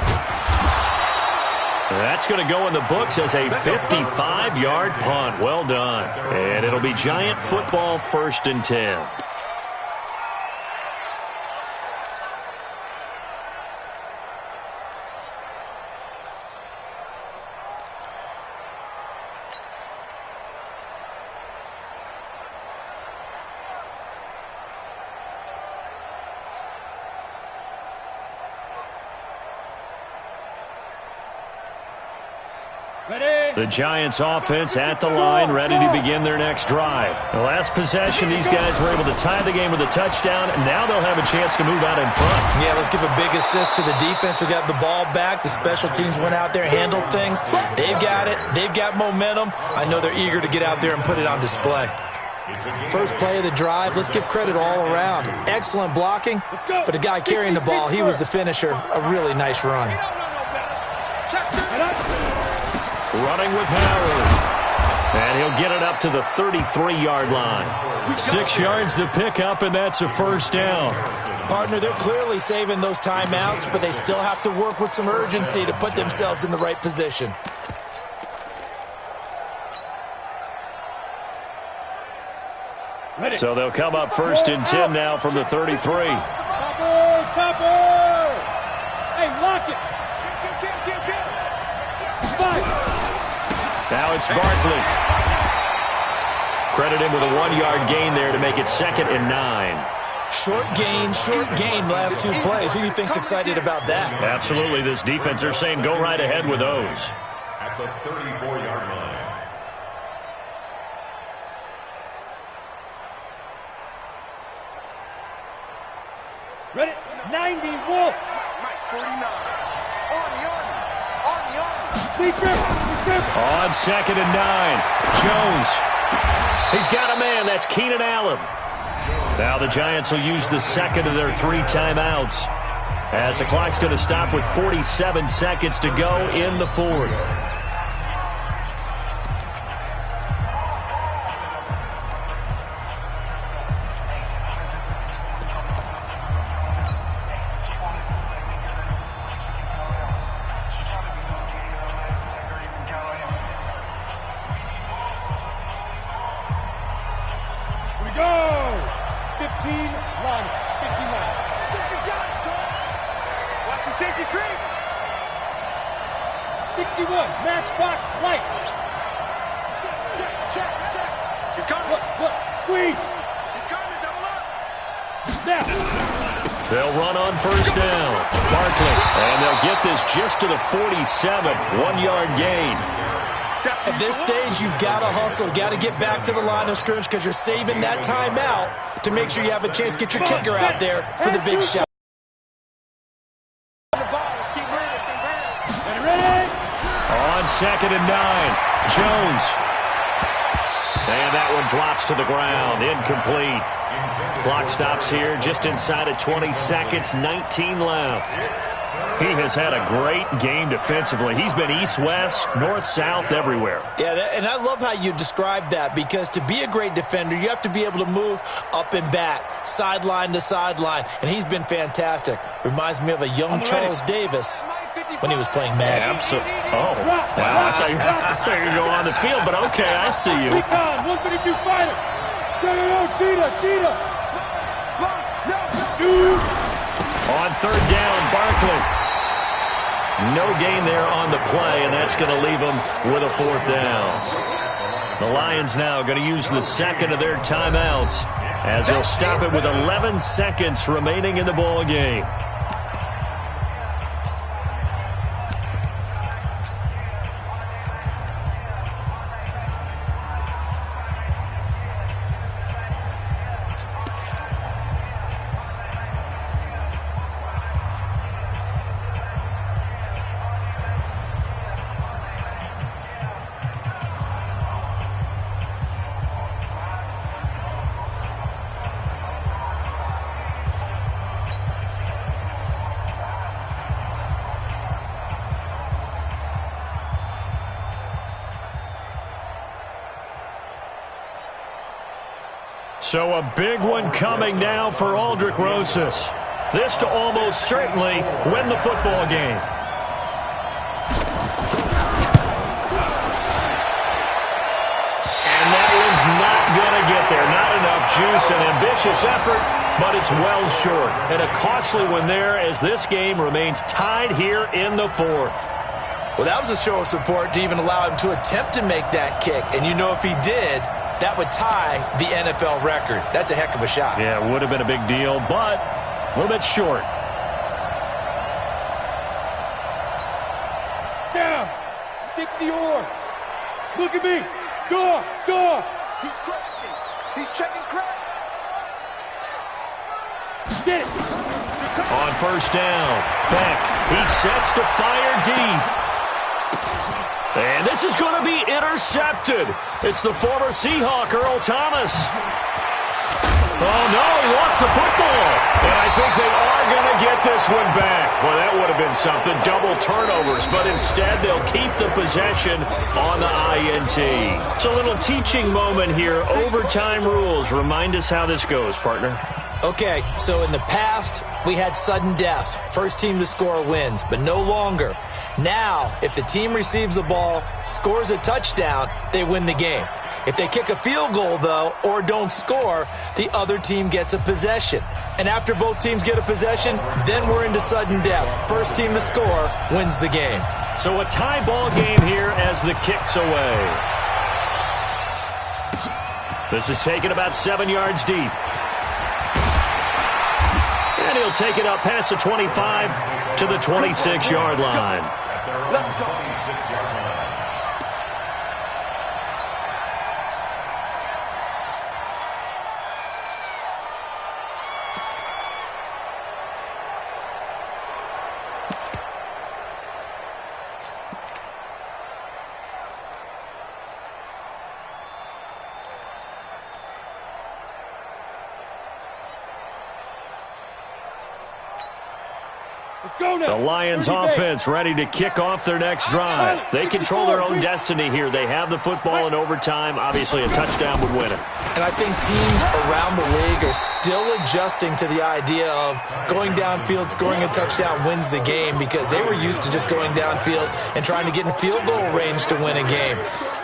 That's going to go in the books as a 55-yard punt. Well done. And it'll be Giant football 1st and 10. The Giants offense at the line, ready to begin their next drive. The last possession, these guys were able to tie the game with a touchdown, and now they'll have a chance to move out in front. Yeah, let's give a big assist to the defense who got the ball back. The special teams went out there, handled things. They've got it. They've got momentum. I know they're eager to get out there and put it on display. First play of the drive, let's give credit all around. Excellent blocking, but the guy carrying the ball, he was the finisher. A really nice run. Running with Howard. And he'll get it up to the 33-yard line. 6 yards to pick up, and that's a 1st down. Partner, they're clearly saving those timeouts, but they still have to work with some urgency to put themselves in the right position. So they'll come up 1st and 10 now from the 33. Topper! Hey, lock it! Now it's Barkley. Credit him with a 1-yard gain there to make it 2nd and 9. Short gain last 2 plays. Who do you think's excited about that? Absolutely. This defense, they're saying go right ahead with those. At the 34-yard line. Ready? 90, Wolf. Mike, 49. On the arm. Deep grip. On 2nd and 9. Jones. He's got a man. That's Keenan Allen. Now the Giants will use the 2nd of their 3 timeouts, as the clock's going to stop with 47 seconds to go in the 4th. the safety creep. 61, matchbox right. Check. He's coming. Look, squeeze. He's coming, double up. Now. They'll run on first down. Barkley, and they'll get this just to the 47, 1-yard gain. At this stage, you've got to hustle, got to get back to the line of scrimmage because you're saving that timeout to make sure you have a chance to get your kicker out there for the big shot. On 2nd and 9, Jones. And that one drops to the ground, incomplete. Clock stops here just inside of 20 seconds, 19 left. He has had a great game defensively. He's been east-west, north-south, everywhere. Yeah, and I love how you described that because to be a great defender, you have to be able to move up and back, sideline to sideline, and he's been fantastic. Reminds me of a young Charles Davis when he was playing Madden. Oh, wow. I thought you were going on the field, but okay, I see you. Recon, 152 fighter. No, cheetah. Shoot. On 3rd down, Barkley. No gain there on the play, and that's going to leave them with a 4th down. The Lions now going to use the second of their timeouts as they'll stop it with 11 seconds remaining in the ball game. So a big one coming now for Aldrick Rosas. This to almost certainly win the football game. And that one's not going to get there. Not enough juice, an ambitious effort, but it's well short. And a costly one there as this game remains tied here in the 4th. Well, that was a show of support to even allow him to attempt to make that kick. And you know if he did, that would tie the NFL record. That's a heck of a shot. Yeah, it would have been a big deal, but a little bit short. Down. 60 yards. Look at me. Door. He's crazy. He's checking crack. Get it. On 1st down, Beck, he sets to fire deep. And this is going to be intercepted. It's the former Seahawk, Earl Thomas. Oh, no, he lost the football. And I think they are going to get this one back. Well, that would have been something, double turnovers. But instead, they'll keep the possession on the INT. It's a little teaching moment here. Overtime rules. Remind us how this goes, partner. Okay, so in the past, we had sudden death. First team to score wins, but no longer. Now, if the team receives the ball, scores a touchdown, they win the game. If they kick a field goal, though, or don't score, the other team gets a possession. And after both teams get a possession, then we're into sudden death. First team to score wins the game. So a tie ball game here as the kick's away. This is taken about 7 yards deep. And he'll take it up past the 25 to the 26-yard line. Let's go. 26-yard line. Let's go now. The Lions offense ready to kick off their next drive. They control their own destiny here. They have the football in overtime. Obviously, a touchdown would win it. And I think teams around the league are still adjusting to the idea of going downfield, scoring a touchdown wins the game because they were used to just going downfield and trying to get in field goal range to win a game.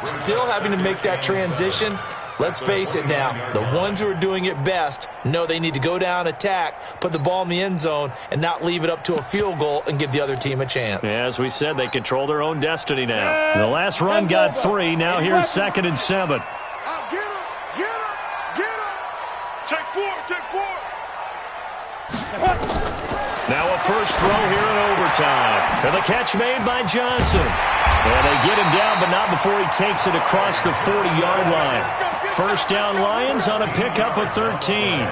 Still having to make that transition. Let's face it now, the ones who are doing it best know they need to go down, attack, put the ball in the end zone, and not leave it up to a field goal and give the other team a chance. Yeah, as we said, they control their own destiny now. The last run got 3. Now here's 2nd and 7. Get him! Get him! Get him! Take 4! Take 4! Now a first throw here in overtime. And the catch made by Johnson. And they get him down, but not before he takes it across the 40-yard line. First down Lions on a pickup of 13.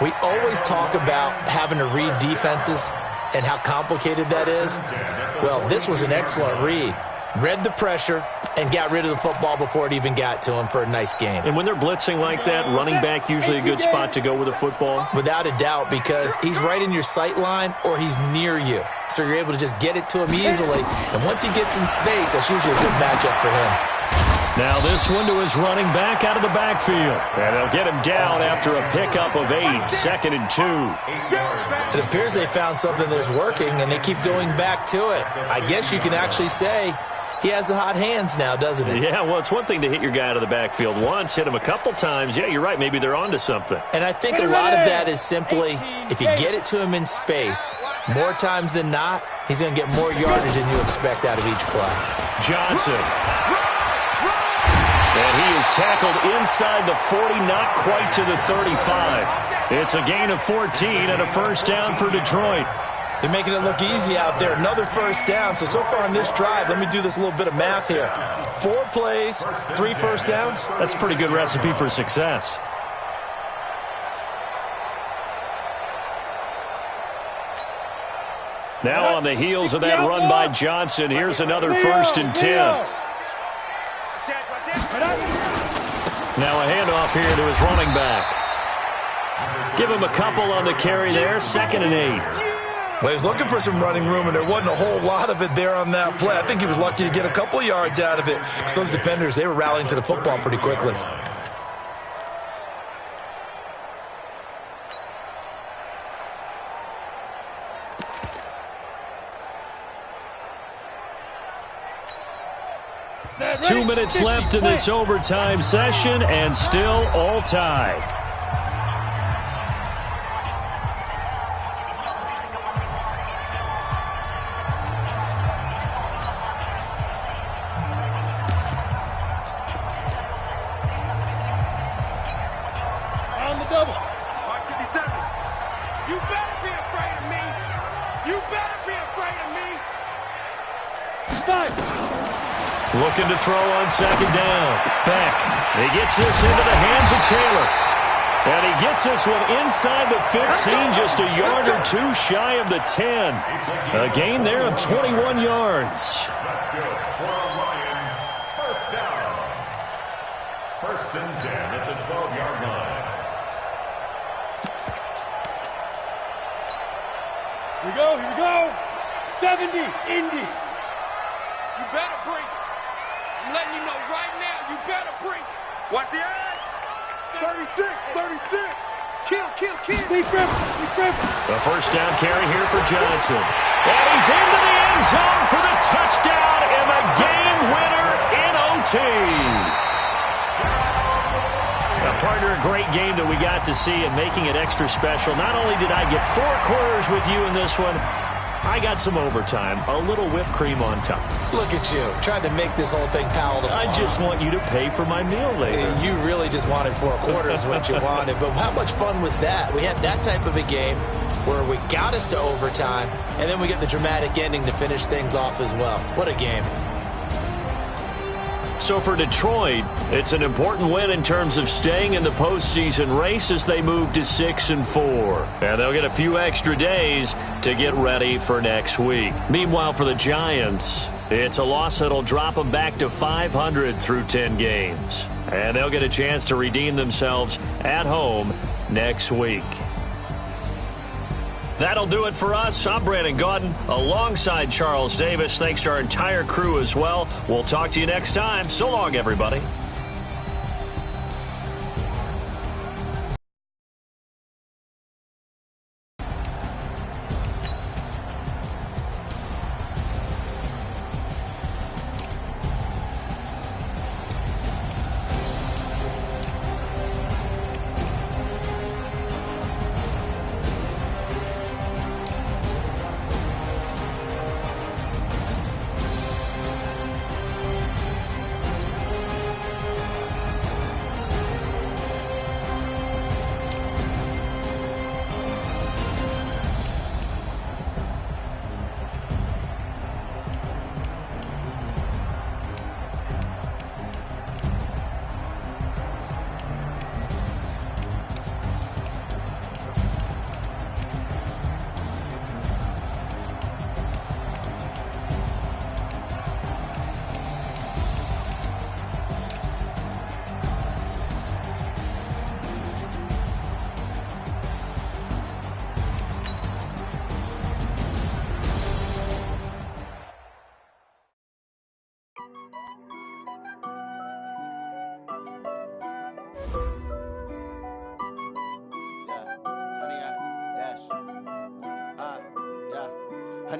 We always talk about having to read defenses and how complicated that is. Well, this was an excellent read. Read the pressure and got rid of the football before it even got to him for a nice game. And when they're blitzing like that, running back usually a good spot to go with a football? Without a doubt, because he's right in your sight line or he's near you. So you're able to just get it to him easily. And once he gets in space, that's usually a good matchup for him. Now this one to his running back out of the backfield. And they'll get him down after a pickup of 8, 2nd and 2. It appears they found something that's working, and they keep going back to it. I guess you can actually say he has the hot hands now, doesn't he? Yeah, well, it's one thing to hit your guy out of the backfield once, hit him a couple times. Yeah, you're right. Maybe they're onto something. And I think a lot of that is simply if you get it to him in space, more times than not, he's going to get more yardage than you expect out of each play. Johnson. And he is tackled inside the 40, not quite to the 35. It's a gain of 14 and a first down for Detroit. They're making it look easy out there. Another first down. So far on this drive, let me do this little bit of math here. 4 plays, 3 first downs. That's a pretty good recipe for success. Now on the heels of that run by Johnson, here's another 1st and 10. Now a handoff here to his running back. Give him a couple on the carry there, 2nd and 8. Well, he was looking for some running room, and there wasn't a whole lot of it there on that play. I think he was lucky to get a couple of yards out of it because those defenders, they were rallying to the football pretty quickly. Set, 2 minutes left in this overtime session, and still all tied. On the double. 557. You better be afraid of me. You better be afraid of me. 5. Looking to throw on 2nd down. Beck. He gets this into the hands of Taylor. And he gets this one inside the 15, just a yard or 2 shy of the 10. A gain there of 21 yards. That's good for Lions. First down. 1st and 10 at the 12-yard line. Here we go. Here we go. 70. Indy. You better bring it. I'm letting you know right now, you better bring it. Watch the edge. 36. 36. Kill. Steve Griffin. The first down carry here for Johnson. And he's into the end zone for the touchdown and the game winner in OT. Now, partner, a great game that we got to see and making it extra special. Not only did I get 4 quarters with you in this one, I got some overtime, a little whipped cream on top. Look at you, trying to make this whole thing palatable. I just want you to pay for my meal later. You really just wanted 4 quarters what you wanted. But how much fun was that? We had that type of a game where we got us to overtime, and then we get the dramatic ending to finish things off as well. What a game. So for Detroit, it's an important win in terms of staying in the postseason race as they move to 6-4. And they'll get a few extra days to get ready for next week. Meanwhile, for the Giants, it's a loss that'll drop them back to 500 through 10 games. And they'll get a chance to redeem themselves at home next week. That'll do it for us. I'm Brandon Gaudin alongside Charles Davis. Thanks to our entire crew as well. We'll talk to you next time. So long, everybody.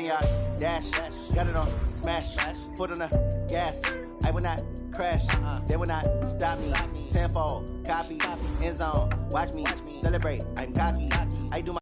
Pontiac, dash, got it on, smash, foot on the gas. I will not crash, they will not stop me. Tenfold, copy, end zone, watch me celebrate. I'm cocky, I do my